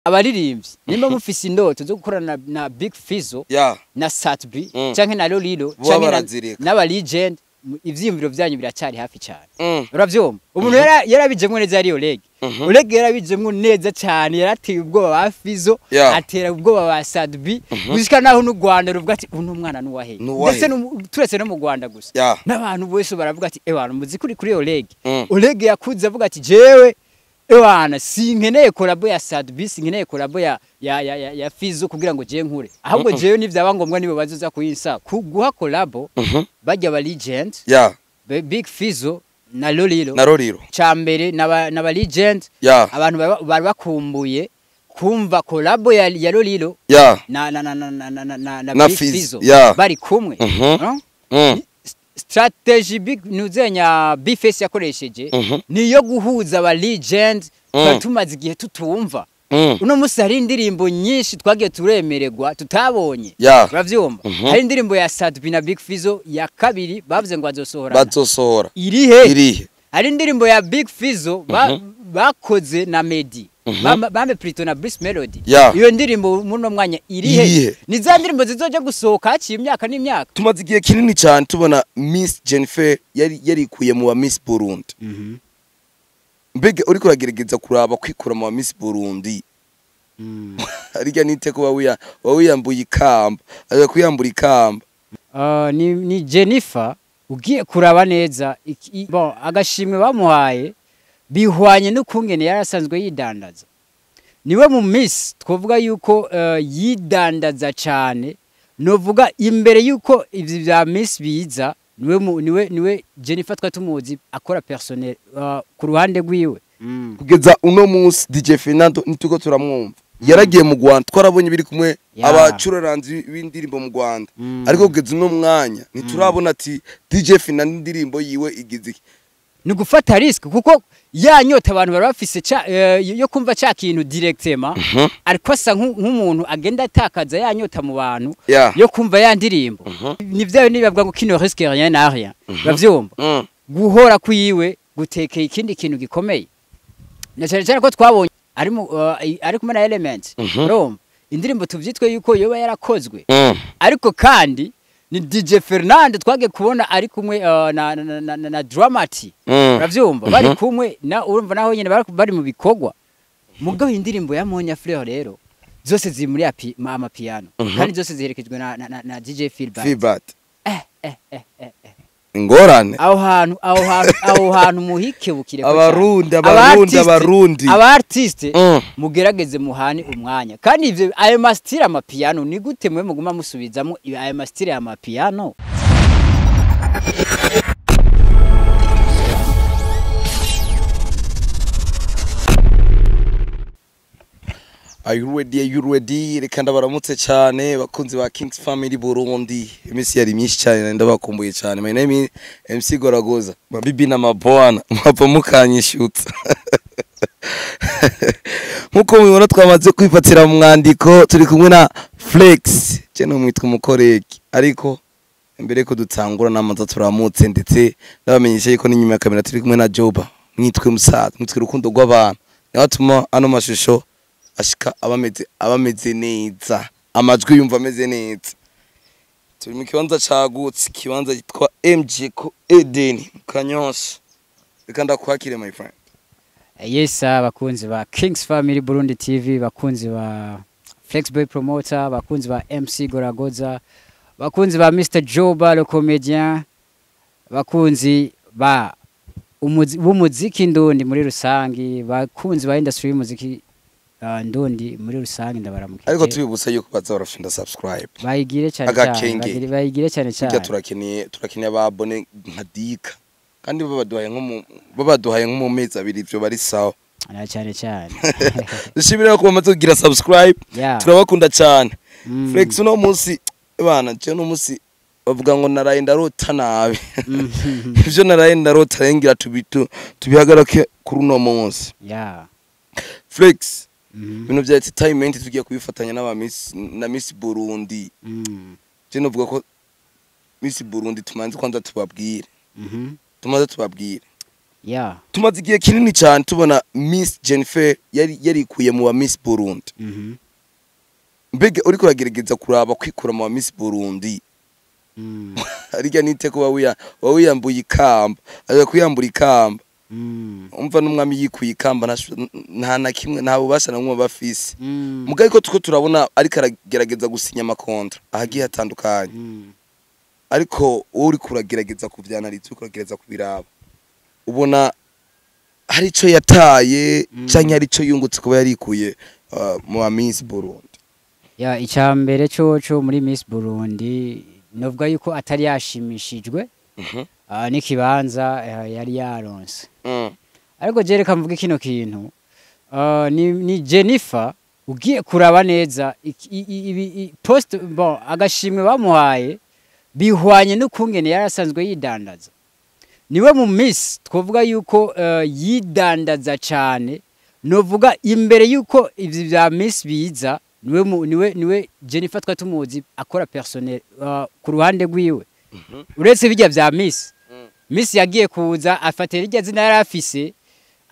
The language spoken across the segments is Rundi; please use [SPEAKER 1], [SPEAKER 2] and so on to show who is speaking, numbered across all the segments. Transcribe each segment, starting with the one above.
[SPEAKER 1] abaririmbyi nimba mufise indoto zo gukorana na Big Fizzo na Satbi canke na Lolilo canke n'aba legend ivyiyumviro vyanyu biracyari hafi cyane uravyumva umuntu yarabijemwe neza ari Oleg yarabijemwe neza cyane yarateye ubwoba ba Fizzo atera ubwoba ba Satbi gushika naho n'u Rwanda ruvuga ati uno mwana nuwahe ndetse turetse no mu Rwanda gusa n'abantu bose baravuga ati abantu muzi kuri Oleg yakuze avuga ati jewe Ewana sinkeneye collabo ya Sadbi sinkeneye collabo ya Fizzo kugira ngo je nkure ahubwo jewe nivyaba ngombwa nibo bazoza kuyinsa kuguha collabo bajya ba legend Big Fizzo na Lolilo cyambere n'aba legend abantu bari bakumbuye kumva collabo ya Lolilo na Big Fizzo bari kumwe strategy big nuzenya Bface yakoresheje niyo guhuza aba legend tumaze igihe tutumva uno musi hari indirimbo nyinshi twagiye turemererwa tutabonye uravyumva hari indirimbo ya Sadbi na Big Fizzo ya kabiri bavuze ngo bazosohora irihe hari indirimbo ya Big Fizzo bakoze na Medi bambe Prito na Brice Melody iyo ndirimbo muno mwanya irihe ni za ndirimbo zizoje gusohoka haciye imyaka n'imyaka
[SPEAKER 2] tumaze igihe kinini cyane tubona Miss Jennifer yarikuye mu wa Miss Burundi mbega uri kuragerageza kuraba kwikura mu wa Miss Burundi ariko niteko wawiyambuye ikamba aje kuyambura ikamba
[SPEAKER 1] ni Jennifer ugiye kuraba neza bon agashimwe bamuhaye bihwanye n'ukungene yarasanzwe yidandaza niwe mu Miss twovuga yuko yidandaza cyane novuga imbere yuko ivyo bya Miss biza niwe Jennifer twatumuzi akora personnel ku ruhande rwiwe
[SPEAKER 2] kugeza uno munsi DJ Fernando nituko turamwumva yaragiye mu Rwanda twarabonye biri kumwe abacuraranzi b'indirimbo mu Rwanda ariko kugeza uno mwanya niturabona ati DJ Fernando indirimbo yiwe igize
[SPEAKER 1] ni gufata risk kuko yanyota abantu bari bafise yo kumva cya kintu directement ariko asa nk'umuntu agenda atakaza yanyota mu bantu yo kumva ya ndirimbo nivyo nibavuga ngo kino risque rien n'a rien bavyumva guhora kwiwe gutekeye ikindi kintu gikomeye na cyane ko twabonye ari kumwe na Element urumva indirimbo tuvyitwe yuko yoba yarakozwe ariko kandi ni DJ Fernando twage kubona ari kumwe na Dramati uravyumva bari kumwe na urumva naho nyene bari mu bikogwa mugabo indirimbo ya Monya Fleur rero zose ziri muri amapiano kandi zose ziherekejwe na DJ Philbert
[SPEAKER 2] ingorane
[SPEAKER 1] aho hantu muhike bukire
[SPEAKER 2] abarundi
[SPEAKER 1] aba artiste mugerageze muhani umwanya kandi ivyo ayo mastire amapiano ni gute mwe muguma musubizamo ayo mastire amapiano
[SPEAKER 2] Are you ready? Rekanda baramutse cyane bakunzi ba Kings Family Burundi. Imisi yari myinshi cyane ndabakumbuye cyane. My name is MC Goragoza. Mabibi na mabwana mwapa mukanyishutsa. Nkuko mubibona twamaze kwifatira mu mwandiko turi kumwe na Flex. Cyane mwitwa umukoreki. Ariko mbere ko dutangura namaza turamutse ndetse ndabamenyesha yuko n'inyuma ya kamera turi kumwe na Joba. Mwitwe musaza, mwitwe rukundo rw'abantu. Nibatuma ano mashusho ashika abameze neza amajwi yumva ameze neza turi mu kibanza cagutse kibanza gitwa MG ko Eden Kanyosha reka ndakwakire my friend
[SPEAKER 1] yes bakunzi ba Kings Family Burundi TV bakunzi ba Flexboy Promoter bakunzi ba MC Goragoza bakunzi ba Mr Joba le comédien bakunzi ba umuziki ndundi muri rusangi bakunzi ba industry y'umuziki ndondi muri rusange ndabaramukije
[SPEAKER 2] ariko tubibutsa yuko baza barashinda subscribe
[SPEAKER 1] bayigire cyane cyane bayigire cyane cyane
[SPEAKER 2] turakeneye ababone nka Dika kandi babaduhaye nko mu mezi abiri ivyo bari sawa
[SPEAKER 1] cyane
[SPEAKER 2] dushimira ko bamaze kugira subscribe turabakunda cyane Flex no munsi bana cyo no munsi bavuga ngo naraye ndarota nabi ivyo naraye ndarota rengira tubihagarake kuri uno munsi Flex bino bya entertainment tugiye kubifatanya na Miss Burundi je novuga ko Miss Burundi tumanze kwanza tubabwire tumaze igihe kinini cyane tubona Miss Jennifer yarikuye mu ba Miss Burundi. Mbega uri kuragerageza kuraba kwikura mu ba Miss Burundi ariko niteko wawiyambuye ikamba aje kuyambura ikamba umva n'umwami yikuye ikamba nta na kimwe nta bubasha namwe bafise mugaye ko tuko turabona ariko aragerageza gusinya amakontra ahagiye hatandukanye ariko uri kuragerageza kuvyanariza kuragerageza kubiraba ubona hari ico yataye canke hari ico yungutse kuba yarikuye mu Miss Burundi.
[SPEAKER 1] Icambere coco muri Miss Burundi novuga yuko atari yashimishijwe n'ikibanza yari yaronse ariko je reka mvuge kino kintu ni Jennifer ugiye kuraba neza post bon agashimwe bamuhaye bihwanye n'ukungene yarasanzwe yidandaza niwe mu Miss twovuga yuko yidandaza cyane novuga imbere yuko ivyo bya Miss biza niwe Jennifer twatumuzi akora personnel ku ruhande rwiwe uretse bijya bya Miss yagiye kuza afatira irya zina yarafise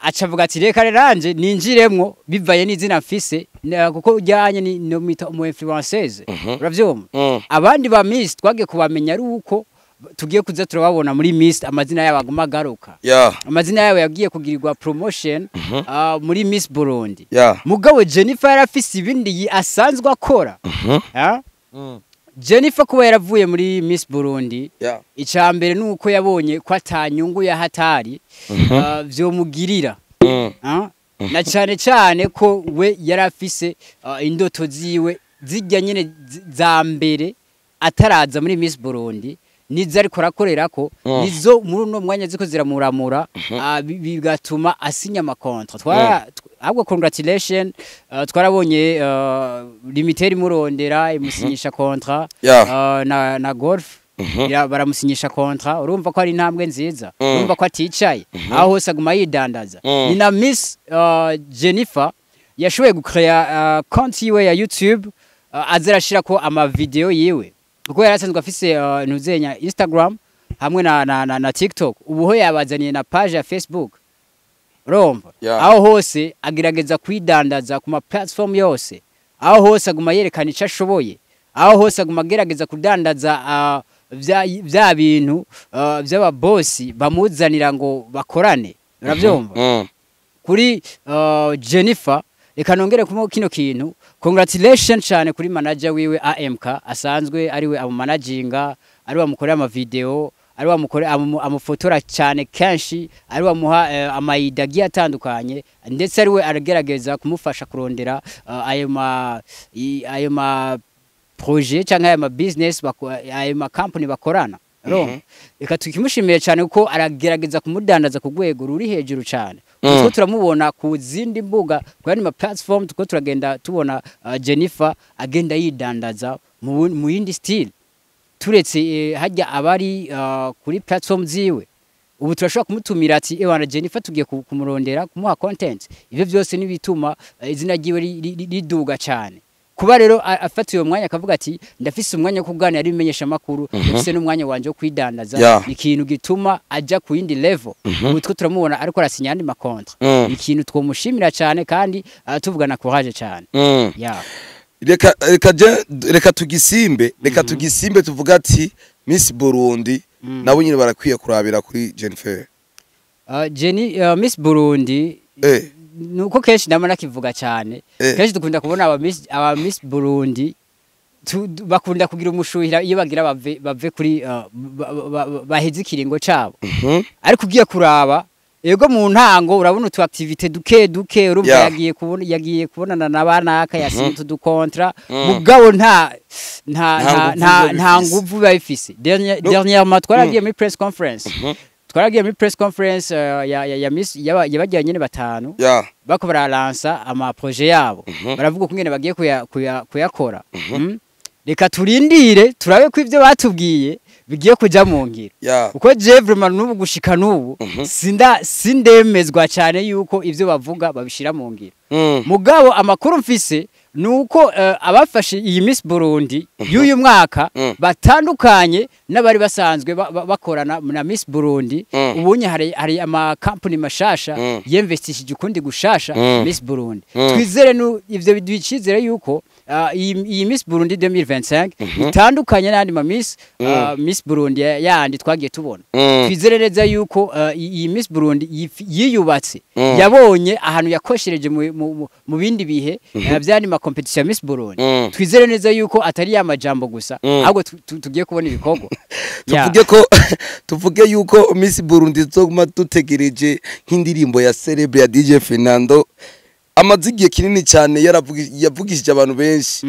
[SPEAKER 1] acavuga ati reka reranje ninjiremwo bivaye n'izina mfise kuko ujyanye no mita umu influenceuse uravyumva abandi ba Miss twagiye kubamenya ari uko tugiye kuza turababona muri Miss amazina yabo aguma garuka amazina yabo yagiye kugirirwa promotion muri Miss Burundi mugabo Jennifer yarafise ibindi asanzwe akora Jennifer kuba yaravuye muri Miss Burundi icambere nuko yabonye ko atanyungu ya hatari vyo mugirira na cyane ko we yarafise indoto ziwe zijya nyene za mbere ataraza muri Miss Burundi nizo ariko rakorerako nizo muri no mwanya ziko ziramuramura bigatuma asinya amakontra ahubwo congratulation twarabonye limiter murondera imusinyisha kontra na golf baramusinyisha kontra urumva ko ari intambwe nziza urumva ko aticaye aho hose aguma yidandaza ni na Miss Jennifer yashoboye gukrea konti yiwe ya YouTube azirashirako ama video yiwe kuko yarasanzwe afise ntuzenya Instagram hamwe na TikTok ubuho yabazaniye na page ya Facebook urumva aho hose agerageza kwidandaza ku ma platform yose aho hose aguma yerekana ico ashoboye aho hose aguma agerageza kudandaza vya bintu vy'aba boss bamuzanira ngo bakorane uravyumva kuri Jennifer reka nongere kumo kino kintu congratulations cyane kuri manager wiwe AMK asanzwe ariwe amanaginga ari wamukorera ama video ari wamukorera amufotora cyane kenshi ari wamuha amayida giye atandukanye ndetse ariwe aragerageza kumufasha kurondera ayo ma projet cyangwa ayo ma business ayo ma company bakorana reka tukimushimiye cyane kuko aragerageza kumudandaza ku rwego ruri hejuru cyane kuko turamubona ku zindi mbuga kwani ma platform tuko turagenda tubona Jennifer agenda yidandaza mu yindi style turetse hajya abari kuri platform ziwe ubu turashobora kumutumira ati ewana Jennifer tugiye kumurondera kumuha content ivyo byose nibituma izina giwe riduga cyane kuba rero afatiye umwanya akavuga ati ndafise umwanya wo kuganira ari bimenyesha makuru ndafise n'umwanya wanje wo kwidandaza ikintu gituma aja ku yindi level utwo turamubona ariko arasinya andi makontra ikintu twomushimira cyane kandi tuvugana courage cyane
[SPEAKER 2] reka tugisimbe tuvuga ati Miss Burundi nabo nyine barakwiye kurabira kuri Jennifer
[SPEAKER 1] Miss Burundi nuko kenshi ndamana kivuga cyane kenshi dukunda kubona aba Miss Burundi bakunda kugira umushuhira iyo bagira bave kuri baheze ikiringo cabo ariko ugiye kuraba ego mu ntango urabona utu activite duke urumva yagiye kubonana nabana akayasinye tu dukontra mugabo nta nguvu bayifise dernièrement twaragiye muri press conference ya Miss yabagiye nyene batanu bako baralansa ama projet yabo baravuga ko ngene bagiye kuyakora reka turindire turabe ko ivyo batubwiye bigiye kuja mu ngiro uko je vraiment nubu gushika nubu sindemezwa cyane yuko ivyo bavuga babishira mu ngiro mugabo amakuru mfise nuko abafashe iyi Miss Burundi y'uyu mwaka batandukanye n'abari basanzwe bakorana na Miss Burundi. Ubunye hari ama company mashasha yinvestishije ukundi gushasha Miss Burundi. Twizere ivyo bidwicizere yuko iyi Miss Burundi 2025 itandukanye n'andi ma Miss Burundi yandi twagiye tubona. Twizere neza yuko iyi Miss Burundi yiyubatse yabonye ahantu yakoshereje mu bindi bihe byandi ma competition Miss Burundi. Twizere neza yuko atari ya majambo gusa ahubwo tugiye kubona ibikorwa.
[SPEAKER 2] Tuvuge yuko Miss Burundi zoguma dutegereje nk'indirimbo ya celebre ya DJ Fernando. Amazigiye kinini cyane yavugishije abantu benshi.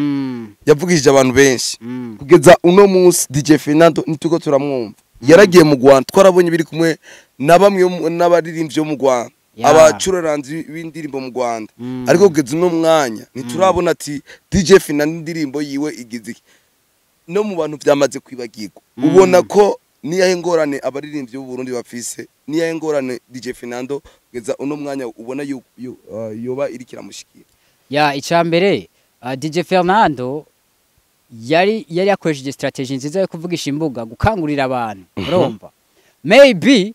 [SPEAKER 2] Yavugishije abantu benshi. Kugeza uno munsi DJ Fernando nituko turamwumva. Yaragiye mu Rwanda twarabonye biri kumwe na bamwe n'abaririmbyi mu Rwanda. Abacuraranzi b'indirimbo mu Rwanda. Ariko kugeza uno mwanya niturabona ati DJ Fernando indirimbo yiwe igize no mu bantu byamaze kwibagirwa. Ubona ko niyahe ngorane abaririmbyi b'u Burundi bafise, niyahe ngorane DJ Fernando kugeza uno mwanya ubona yoba iri kiramushikira.
[SPEAKER 1] Icambere DJ Fernando yari yakoresheje strategy nziza yo kuvugisha imbuga gukangurira abantu. Urumva maybe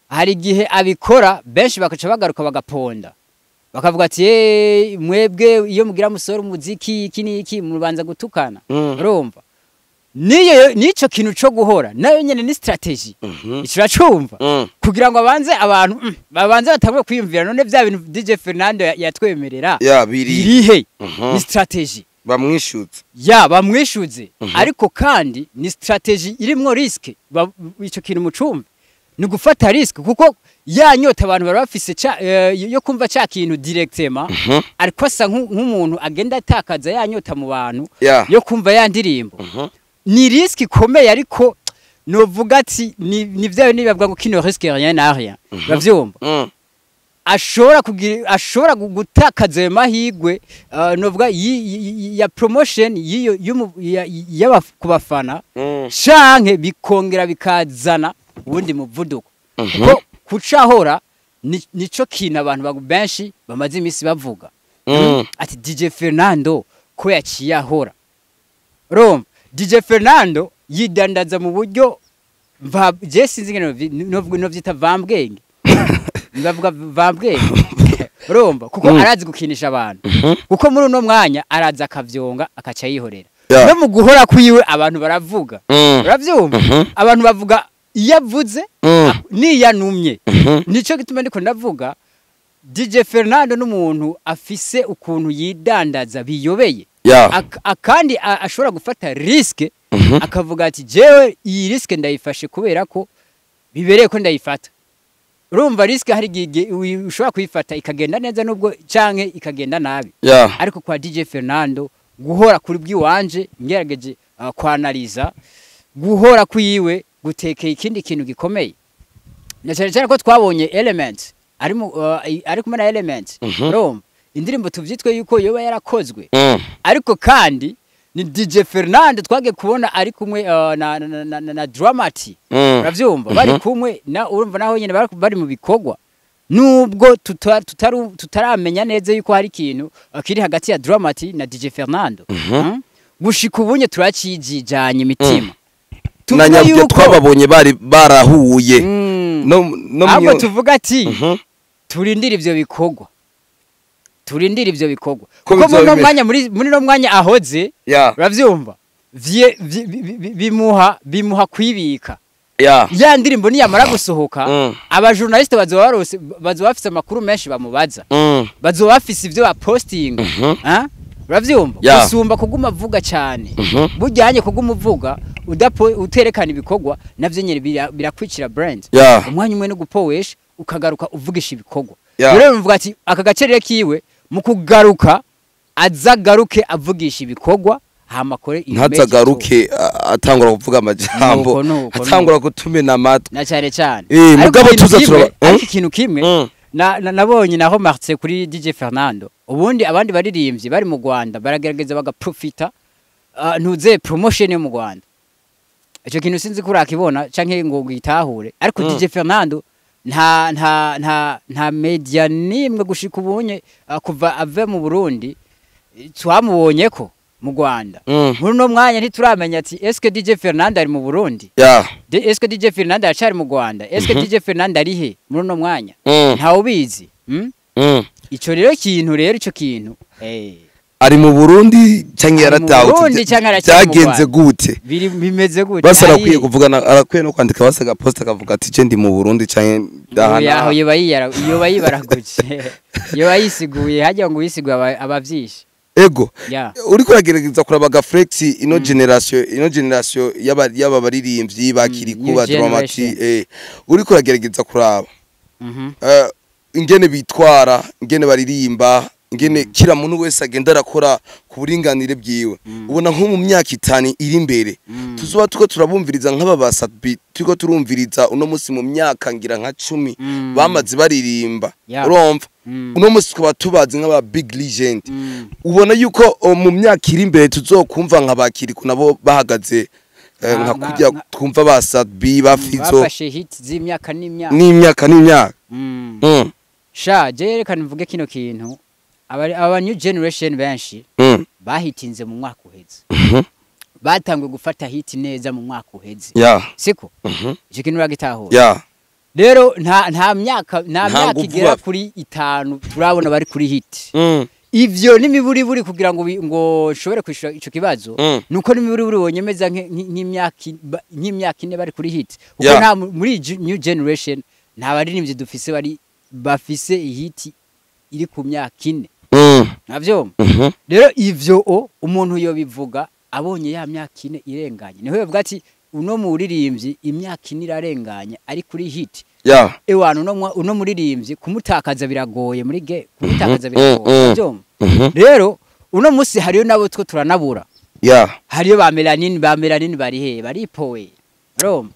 [SPEAKER 1] hari gihe abikora benshi bakaca bagaruka bagaponda bakavuga ati mwebwe iyo mugira musoro umuziki iki niki mubanza gutukana. Urumva nico kintu cyo guhora nayo nyene ni strategy icuracumva kugira ngo abantu babanze batangwe kwiyumvira none bya bintu DJ Fernando yatwemerera birihe ni strategy
[SPEAKER 2] bamwishuze
[SPEAKER 1] bamwishuze ariko kandi ni strategy irimwo risk ico kintu mucumva ni gufata risk kuko yanyota abantu barafise yo kumva cya kintu directement ariko asa nk'umuntu agenda atakaza yanyota mu bantu yo kumva yandirimbo. Ni risk ikomeye ariko novuga ati ni vyayo nibavuga ngo kino risque rien n'a rien. Bavyumva ashobora gutakaza ayo mahigwe novuga ya promotion y'abafana canke bikongera bikazana ubundi muvuduko kuko kucahora nico kintu abantu benshi bamaze imisi bavuga ati DJ Fernando ko yaciye ahora. Roma DJ Fernando yidandaza mu buryo je sinzi no vyita vambwenge ndavuga vambwenge. Urumva kuko arazi gukinisha abantu kuko muri uno mwanya araza akavyonga akaca yihorera no mu guhora kwiwe abantu baravuga. Uravyumva abantu bavuga yavuze niyanumye nico gituma ndiko ndavuga DJ Fernando n'umuntu afise ukuntu yidandaza biyobeye akandi ashobora gufata risk akavuga ati jewe iyi risk ndayifashe kubera ko bibereye ko ndayifata. Urumva risk hari gihe ushobora kuyifata ikagenda neza nubwo canke ikagenda nabi ariko kwa DJ Fernando guhora kuri bwiwanje ngerageje kwanaliza guhora kwiwe gutekeye ikindi kintu gikomeye na cyane ko twabonye Elements ari kumwe na Elements. Urumva indirimbo tuvyitwe yuko yoba yarakozwe ariko kandi ni DJ Fernando twage kubona ari kumwe na Dramati. Uravyumva bari kumwe na urumva naho nyene bari mu bikogwa nubwo tutaramenya neza yuko hari ikintu kiri hagati ya Dramati na DJ Fernando. Gushika ubunye turacijijanye imitima
[SPEAKER 2] nanyabye twababonye barahuye
[SPEAKER 1] ahubwo tuvuga ati turindira ivyo bikogwa kuko muri no mwanya ahoze uravyumva bimuha kwibika ya ndirimbo niyamara gusohoka abajournaliste bazoba bafise amakuru menshi bamubaza bazoba bafise ivyo baposting uravyumva gusumba kuguma vuga cyane bujyanye kuguma uvuga uterekana ibikogwa navyo nyene birakwicira brand umwanya umwe no gupowesha ukagaruka uvugisha ibikogwa. Rero mvuga ati aka gacerere kiwe mu kugaruka azagaruke avugisha ibikogwa hamakore image
[SPEAKER 2] ntazagaruke atangura kuvuga amajambo atangura gutumena amatwi
[SPEAKER 1] na cyane
[SPEAKER 2] mugabo tuza turaba
[SPEAKER 1] ikintu kimwe nabonye naho Martin kuri DJ Fernando ubundi abandi baririmbyi bari mu Rwanda baragerageza bagaprofita ntuze promotion yo mu Rwanda. Ico kintu sinzi kurakibona canke ngo gitahure ariko DJ Fernando nta media nimwe gushika ubunye kuva ave mu Burundi twamubonye ko mu Rwanda muri no mwanya ntituramenya ati eske DJ Fernando ari mu Burundi eske DJ Fernando acari mu Rwanda eske DJ Fernando ari he muri no mwanya ntawe ubizi ico rero kintu rero ico kintu
[SPEAKER 2] ari mu Burundi canke yaratawutse cyagenze gute
[SPEAKER 1] bimeze gute
[SPEAKER 2] basara kwiye kuvugana arakwiye no kwandika basaga post akavuga ati je ndi mu Burundi canke
[SPEAKER 1] yaho iyo bayibaraguje iyo bayisiguye hajya ngo yisiguye abavyishe
[SPEAKER 2] ego uri kuragerageza kurabaga Flex ino generation yaba baririmbyi bakiri kuba dramati uri kuragerageza kuraba ingene bitwara ingene baririmba ingene kira muntu wese agenda arakora ku buringanire bwiwe ubona nko mu myaka 5 iri imbere tuzoba tuko turabumviriza nk'aba basatbi tuko turumviriza uno musi mu myaka ngira nka 10 bamaze baririmba urumva uno musi twaba tubazi nk'aba big legend ubona yuko mu myaka iri imbere tuzokumva nk'abakiri kunabo bahagaze nka kujya twumva basatbi bafizo
[SPEAKER 1] bafashe hit z'imyaka n'imyaka sha reka nivuge kino kintu aba new generation benshi bahitinze mu mwaka uheze batangwe gufata hit neza mu mwaka uheze siko je kintu ragitahura rero nta myaka igera kuri 5 turabona bari kuri hit ivyo nimiburi kugira ngo shobore kwishura ico kibazo nuko nimiburi wonyemeza nk'imyaka ine bari kuri hit uko nta muri new generation nta baririmbyi dufise bafise hit iri ku myaka ine navyo rero ivyo umuntu yo bivuga abonye ya myaka ine irenganye niho yavuga ati uno muririmbyi imyaka ine irarenganye ari kuri hit ewana uno muririmbyi kumutakaza biragoye muri kumutakaza biragoye navyo rero uno musi hariyo nabo two turanabura hariyo ba Melanin bari he baripowe Rome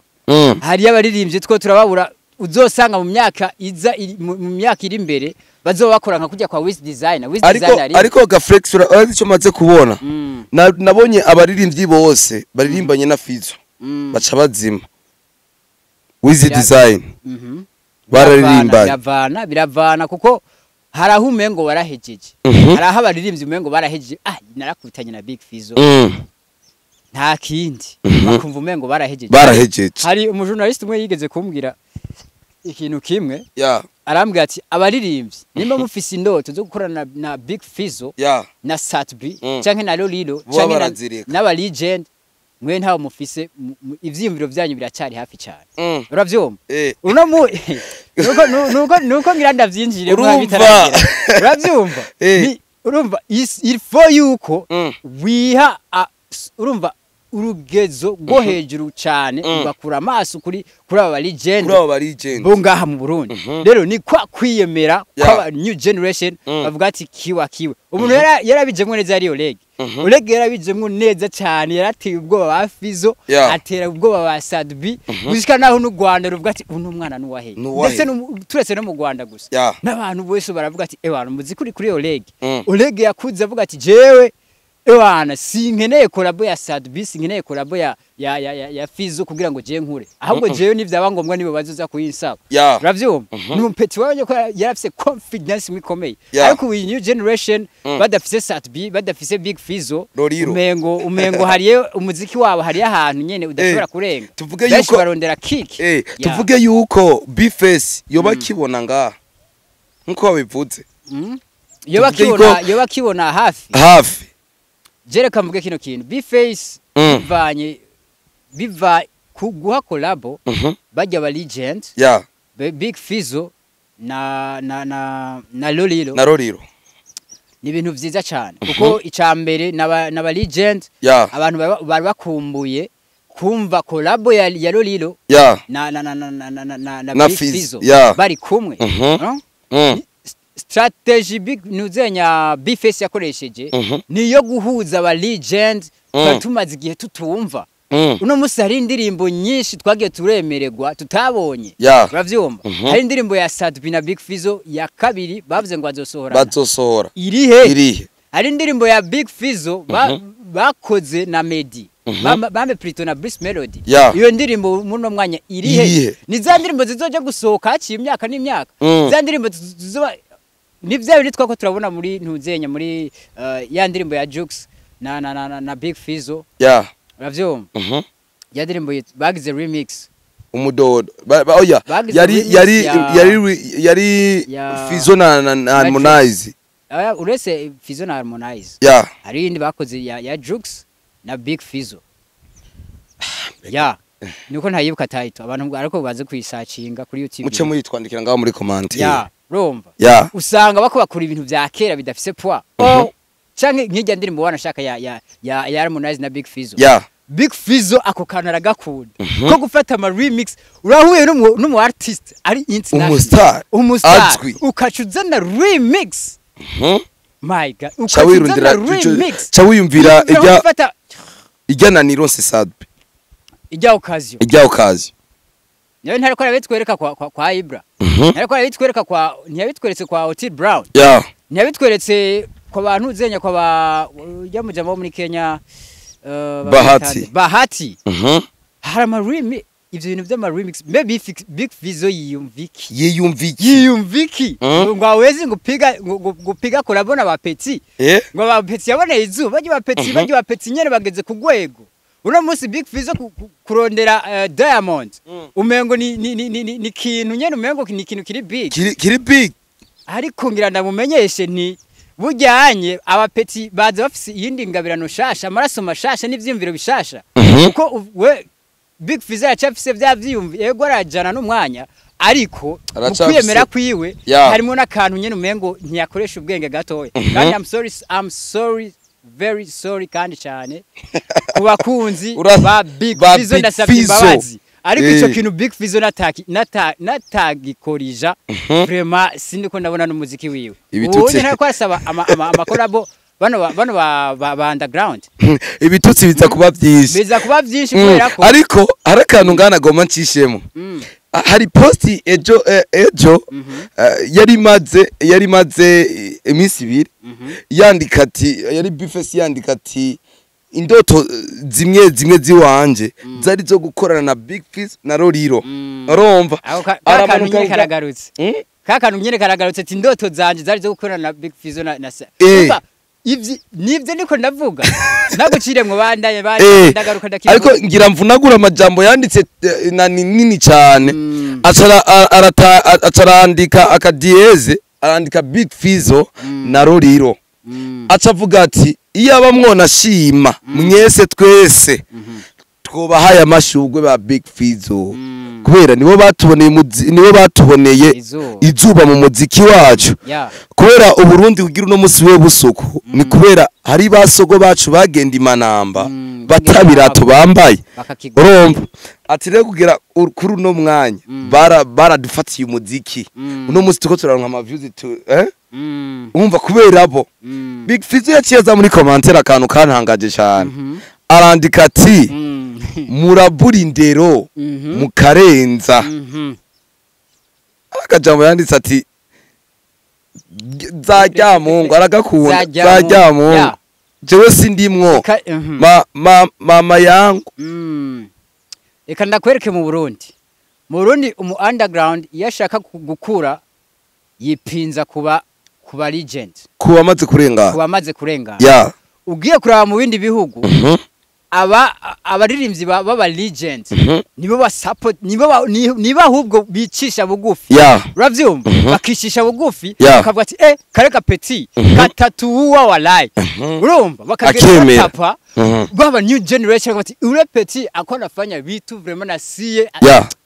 [SPEAKER 1] hariyo abaririmbyi two turababura uzosanga mu myaka mu myaka iri imbere bazoba bakora nka kujya kwa Wiz Designer
[SPEAKER 2] ariko ga Flex icyo maze kubona nabonye abaririmbyi bose baririmbanye na Fizo baca bazima Wiz Design
[SPEAKER 1] biravana kuko haraho umengo warahejeje haraho abaririmbyi umengo barahejeje narakubitanye na Big Fizo nta kindi bakumva umengo barahejeje hari umujournalist umwe yigeze kumbwira ikintu kimwe arambwira ati abaririmbyi nimba mufise indoto zo gukorana na Big Fizo na Satbi canke na Lolilo canke n'aba legend mwe ntawo mufise ivyimviro vyanyu biracyari hafi cyane uravyumva nuko ngira ndavyinjire mu bitaragera uravyumva urumva il faut yuko wiha urumva urugezo go hejuru cyane ugakura amaso kuri aba legend bo ngaha mu Burundi rero ni kwa kwiyemera kwa new generation bavuga ati kiwe umuntu yarabijemwe neza ari Oleg yarabijemwe neza cyane yarateye ubwoba ba Fizo atera ubwoba ba Sadbi gushika naho n'u Rwanda ruvuga ati uno mwana nuwahe ndetse turetse no mu Rwanda gusa n'abantu bose baravuga ati abantu muzi kuri Oleg yakuze avuga ati jewe ewana sinkeneye collabo ya Sadbi sinkeneye collabo ya Fizo kugira ngo je nkure ahubwo jewe nivyaba ngombwa nibo bazoza kuyinsaba uravyumva n'umpeti wabonye ko yarafise confidence mikomeye ariko we new generation badafise Sadbi badafise Big Fizo umengo hariye umuziki wabo hari ahantu nyene udashobora kurenga
[SPEAKER 2] tuvuge yuko
[SPEAKER 1] barondera kick
[SPEAKER 2] tuvuge yuko B-Face yoba kibona ngaha nkuko wabivuze
[SPEAKER 1] yoba kibona hafi jereka mvuge kino kintu B-Face biva kuguha collabo bajya ba legend Big Fizo na Lolilo ni ibintu vyiza cyane kuko icambere na legend abantu bari bakumbuye kumva collabo ya Lolilo na Big Fizo bari kumwe strategy big nuzenya B-Face yakoresheje niyo guhuza aba legend batumaze igihe tutumva uno musi hari indirimbo nyinshi twagiye turemererwa tutabonye uravyumva hari indirimbo ya Sadbi na Big Fizo ya kabiri bavuze ngo bazosohora irihe hari indirimbo ya Big Fizo bakoze na Medi bambe Prito na Brice Melody iyo ndirimbo muno mwanya irihe ni za ndirimbo zizoje gusohoka haciye imyaka n'imyaka za ndirimbo ni bya biri twako turabona muri ntuzenya muri ya ndirimbo ya Jux na Big Fizzo uravyumva ya ndirimbo bagize remix
[SPEAKER 2] umudodo oya yari Fizzo na Harmonize
[SPEAKER 1] uretse Fizzo na Harmonize hari indi bakoze ya Jux na Big Fizzo niko ntayibuka title abantu ariko baze kwisacinga kuri YouTube
[SPEAKER 2] muce muyitwandikira ngaho muri comment
[SPEAKER 1] rumva usanga bako bakora ibintu vya kera bidafise poa canke nkijya ndirimbo wanashaka ya Harmonize na Big Fizzo Big Fizzo ako kantu aragakunda ko gufata ama remix urahuye n'umu artist ari international umustar ukacuza na remix my god
[SPEAKER 2] ukawirundira remix cawiyumvira ijya na Nironse Sadbe
[SPEAKER 1] ijya occasion Nyo ntariko arabitwereka kwa Ibra ntariko arabitwereka ntiyabitweretse kwa Otile Brown ntiyabitweretse kwa bantu zenya kwa ya mujama wo muri Kenya Bahati harama remix ivyo bintu vy'ama remix maybe Big Fizzo yiyumviki ngo awezi ngupiga kurabona abapeti ngo abapeti yabone izuba baje bapeti nyene bageze ku gwego uno munsi Big Fizzo kurondera Diamond umengo ni kintu nyene umengo ni kintu kiri big ariko ngira ndamumenyeshe nti bujyanye abapeti baza bafise yindi ngabirano shasha amaraso mashasha n'ivyimviro bishasha uko we Big Fizzo yacafise vyavyiyumvi yego arajana n'umwanya ariko ukwiyemera kwiwe harimo nakantu nyene umengo ntiyakoresha ubwenge gatoya kandi I'm sorry very sorry kandi cyane kubakunzi ba Big Fizzo ndasabye imbabazi ariko ico kintu Big Fizzo natagikorija vraiment sindiko ndabona n'umuziki wiwe ubundi ntako asaba amakorabo bano ba underground
[SPEAKER 2] ibitutsi biza kuba byinshi
[SPEAKER 1] kubera ko
[SPEAKER 2] ariko harakantu ngana goma ncishemo hari posti ejo yari maze iminsi ibiri yandika ati yari Bifesi yandika ati indoto zimwe ziwanje zari zo gukorana na Big Fizzo na Lolilo urumva
[SPEAKER 1] arakantu nyine karagarutse kakantu nyine karagarutse ati indoto zanje zari zo gukorana na Big Fizzo na ivyi nivyo niko ndavuga nagucire mu bandaye ndagaruka ndakira
[SPEAKER 2] ariko ngira mvunagura amajambo yanditse nini cyane acarandika akadieze arandika Big Fizzo na Lolilo acavuga ati iyo abamwona shima mwese twese twobahaye amashugwe ba Big Fizzo kubera nibo batuboneye izuba mu muziki wacu kubera uburundi kugira uno musi we busuku ni kubera hari basogo bacu bagenda imanamba batabirato bambaye urumva ati rero kugira kuri uno mwanya baradufatiye umuziki uno musi tuko turaronka ama views umva kubera abo Big Fizzo yaciye muri commentaire akantu kantangaje cyane arandika ati murabura indero mukarenza akajambo yanditse ati zajyamungu aragakunda zajyamungu jewe sindimwo mama yangu
[SPEAKER 1] reka ndakwereke mu Burundi umu underground yashaka gukura yipinza kuba legend
[SPEAKER 2] kuba maze kurengana
[SPEAKER 1] ugiye kuraba mu bindi bihugu abaririmbyi baba legend nibo ba support nibo ahubwo bicisha bugufi uravyumva bakicisha bugufi bakavuga ati kareka petit gatatu wa walai urumva bakagenda tapa baba new generation bati ule petit akona fanya vitu vraiment na sie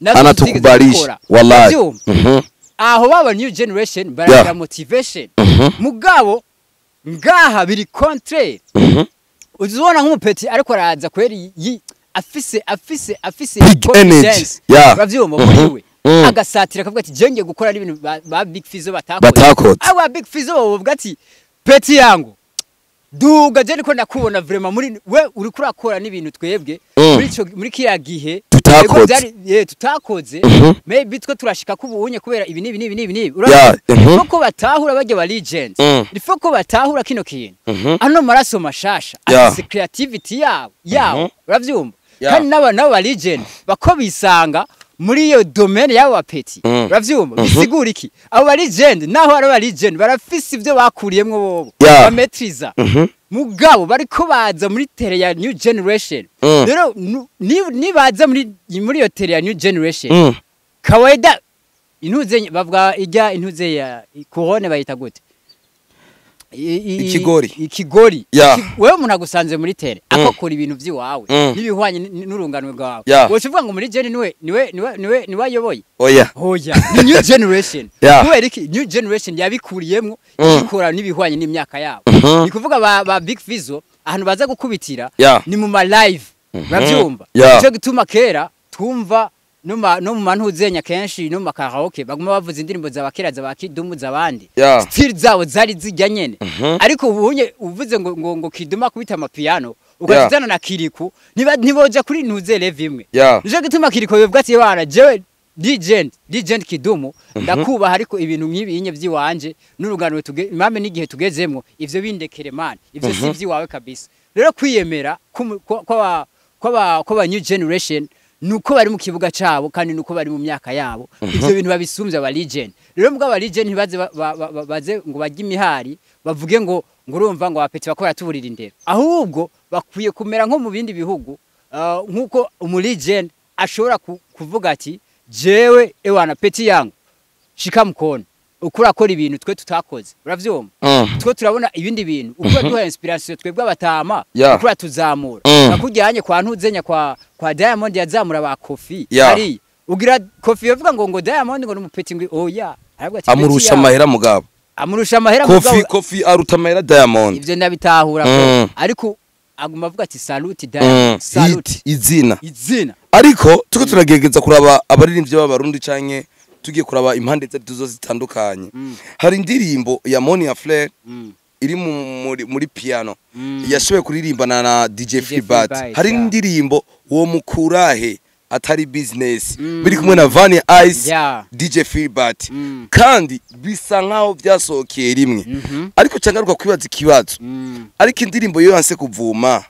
[SPEAKER 2] anatukubalisha wallahi
[SPEAKER 1] aho baba new generation baragira motivation mugabo ngaha biri contraire uzibona nk'umupeti ariko araza kweri afise
[SPEAKER 2] confidence
[SPEAKER 1] bavyumva muri we agasatira akavuga ati jenge gukora n'ibintu ba Big Fizzo
[SPEAKER 2] batakoze
[SPEAKER 1] aba Big Fizzo bavuga ati peti yangu duga je niko ndakubona vraiment muri we uri kurakora n'ibintu twebwe muri kiya gihe tutakoze maybe twe turashika kubunye kubera ibi nibi urabona ko batahura bajye ba legend ifo ko batahura kino kintu ano maraso mashasha afise creativity yabo uravyumva kandi nabo ba legend bako bisanga muri iyo domaine yabo bapeti uravyumva bisigura iki abo ba legend naho ari ba legend barafise ivyo bakuriyemwo bobo bametriza mugabo bariko baza muri tere ya new generation rero nibaza muri iyo tere ya new generation kawaida intuze bavuga ijya intuze ya corone bayita gute ikigori wewe umuntu agusanze muri tere akakora ibintu by'iwawe n'ibihwanye n'urunganwe rwawe wowe uvuga ngo muri gene niwe wayoboye
[SPEAKER 2] oya
[SPEAKER 1] ni new generation kubera iki new generation yabikuriyemwo ikora n'ibihwanye n'imyaka yabo ni kuvuga ba Big Fizzo ahantu baza gukubitira ni mu ma live bavyumva cyo gituma kera twumva no mu manhuzenya kenshi no mu karaoke baguma bavuza indirimbo z'abakera z'abakidumu z'abandi still zawo zari zijya nyene ariko ubunye uvuze ngo kiduma kubita amapiano ukazana na Kiriku niboja kuri ntuze level imwe nije gituma Kiriku yebwa ati bana jewe legend Kidumu ndakubaha ariko ibintu nk'ibi inye by'iwanje n'urugano mame n'igihe tugezemwo ivyo bindekere man ivyo si by'iwawe kabisa rero kwiyemera kwa new generation nuko bari mu kibuga cabo kandi nuko bari mu myaka yabo ivyo bintu babisumbye aba legend rero mbwa aba legend baze ngo bajye imihari bavuge ngo urumva ngo abapeti bakora tuburira indero ahubwo bakwiye kumera nko mu bindi bihugu nkuko umu legend ashobora kuvuga ati jewe ewana peti yangu shika mkono ukura kora ibintu twe tutakoze uravyoma twe turabona ibindi bintu ukura duha inspiration twebwe abatama ukura tuzamura nakujyanye kwa ntuzenya kwa Diamond yazamura ba Kofi ari ugira Kofi yavuga ngo Diamond ngo numupeti ngo oya
[SPEAKER 2] amurusha amahera mugabo Kofi aruta amahera Diamond
[SPEAKER 1] ivyo ndabitahura ariko aguma avuga ati salute Diamond
[SPEAKER 2] salute izina ariko tuko turagegeza kuraba abaririmbye b'abarundi canke tugiye kuraba impande zose zitandukanye hari indirimbo ya Monia Flair iri muri piano yashoboye kuririmbana na DJ Feedback hari indirimbo uwo mukurahe atari business biri kumwe na Vania Ice DJ Feedback kandi bisa nkaho byasokeye rimwe ariko cyangaruka kwibaza ikibazo ariko indirimbo yo yanse kuvuma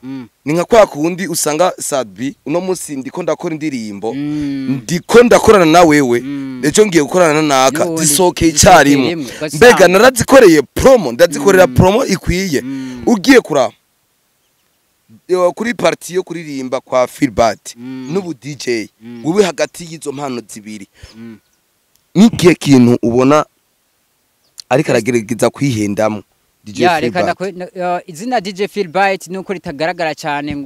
[SPEAKER 2] ni nka kwa kundi usanga Sadbi uno munsi ndiko ndakora indirimbo ndiko ndakorana na wewe ejo ngiye gukorana naka zisokeye cyarimwe mbega narazikoreye promo ndazikorera promo ikwiye ugiye kuraba kuri party yo kuririmba kwa Feedback n'ubu DJ wewe hagati y'izo mpano zibiri nikiye kintu ubona ariko aragerageza kwihendamo DJ
[SPEAKER 1] Feedback izina DJ Feedback nuko ritagaragara cyane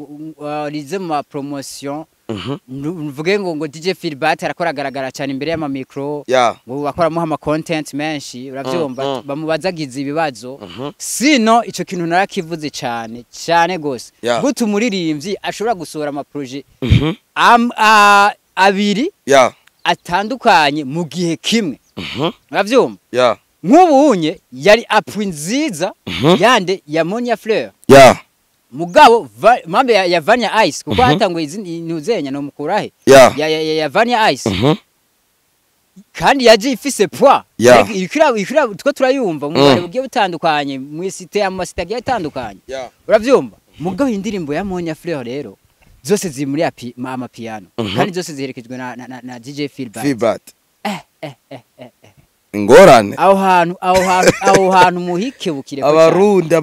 [SPEAKER 1] rize mu promotion mvuge ngo DJ Feedback arakora agaragara cyane imbere y'ama micro ngo bakoramo ama content menshi uravyumva bamubazagiza ibibazo sino ico kintu narakivuze cyane gose gutu umuririmbyi ashobora gusohora ama projet abiri atandukanye mu gihe kimwe uravyumva nk'ubunye yari apwi nziza yande ya Monia Flair mugabo mambe ya Vania Ice kuko hatangwe izintuzenya no mukurahe ya Vania Ice kandi yaje ifise poids ikira two turayumva mu bari bugiye butandukanye mu site amasite agiye atandukanye uravyumva mugabo indirimbo ya Monia Flair rero zose ziri muri ama piano kandi zose ziherekejwe na DJ Feedback
[SPEAKER 2] ingorane
[SPEAKER 1] aho hantu muhike bukire
[SPEAKER 2] abarundi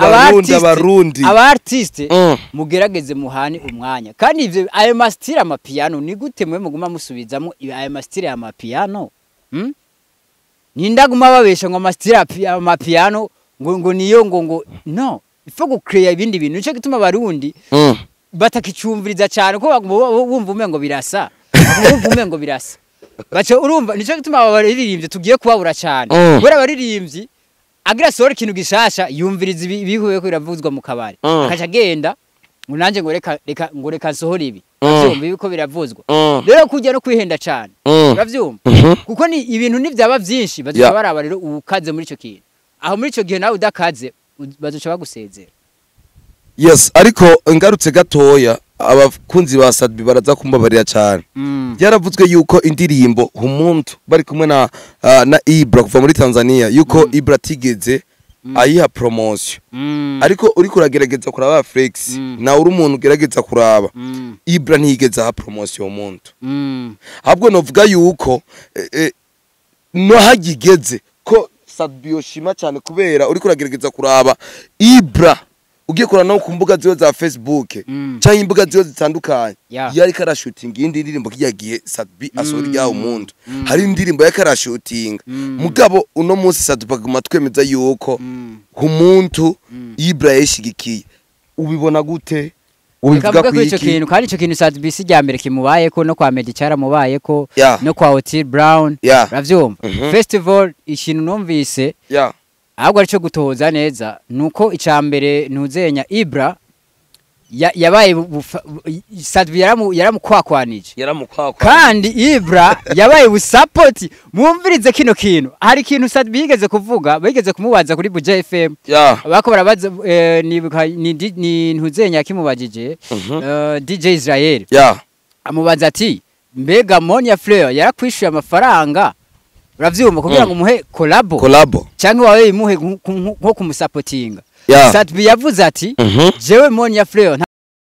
[SPEAKER 1] abartiste mugerageze muhane umwanya kandi ivyo ayo mastire amapiano ni gute mwe muguma musubizamo ayo mastire amapiano nindaguma babesha ngo mastire amapiano ngo niyo ngo no ifo gucreate ibindi bintu nico gituma abarundi batakicumviriza cyane ko bumva umengo birasa bacho urumva nico gituma abaririmbye tugiye kubabura cyane bora abaririmbyi agira sore ikintu gishasha yumviriza ibihuye ko biravuzwa mu kabari akaca agenda ngo nanje ngo reka nsohora ibi avyumva ibiko biravuzwa rero kujya no kwihenda cyane uravyumva kuko ni ibintu nivyaba byinshi bazoca baraba rero ukaze muri ico kintu aho muri ico gihe nawe udakaze bazoca bagusezera
[SPEAKER 2] yes ariko ngarutse gatoya abakunzi ba Sadbi baraza kumbabarira cyane byaravuzwe yuko indirimbo umuntu bari kumwe na Ibra kuva muri Tanzania yuko Ibra tigeze ayiha promotion ariko uri kuragerageza kuraba Flex na uri umuntu ugerageza kuraba Ibra ntiyigeze aha promotion umuntu ahubwo novuga yuko no hagigeze ko Sadbio shima cyane kubera uri kuragerageza kuraba Ibra ugiye kurana no ku mbuga ziwe za Facebook cyangwa imbuga ziwe zitandukanye yari karashooting indi ndirimbo kiyagiye Sadbi asori rya umuntu hari indirimbo yakarashooting mugabo uno munsi Sadbi aguma twemeza yuko umuntu Ibra yishigikiye ubibona gute
[SPEAKER 1] ubivuga ko icyo kintu kandi icyo kintu Sadbi si rya mbere kimubayeko no kwa Meddy cyaramubayeko no kwa Otile Brown uravyumva festival ikintu numvise ahubwo arico gutoza neza nuko icambere ntuzenya Ibra yabaye Sadbi yaramukwakwanije kandi Ibra yabaye busupport mwumvirize kino kintu hari ikintu Sadbi yigeze kuvuga bageze kumubaza kuri Buja FM bako barabaza ni ntuzenya kimubajije DJ Israel amubaza ati mbega Monia Fleur yarakwishuye amafaranga uravyumva kugira ngo muhe collabo cyangwa wawe imuhe nko kumusupportinga Sadbi yavuze ati jewe Monia Fleur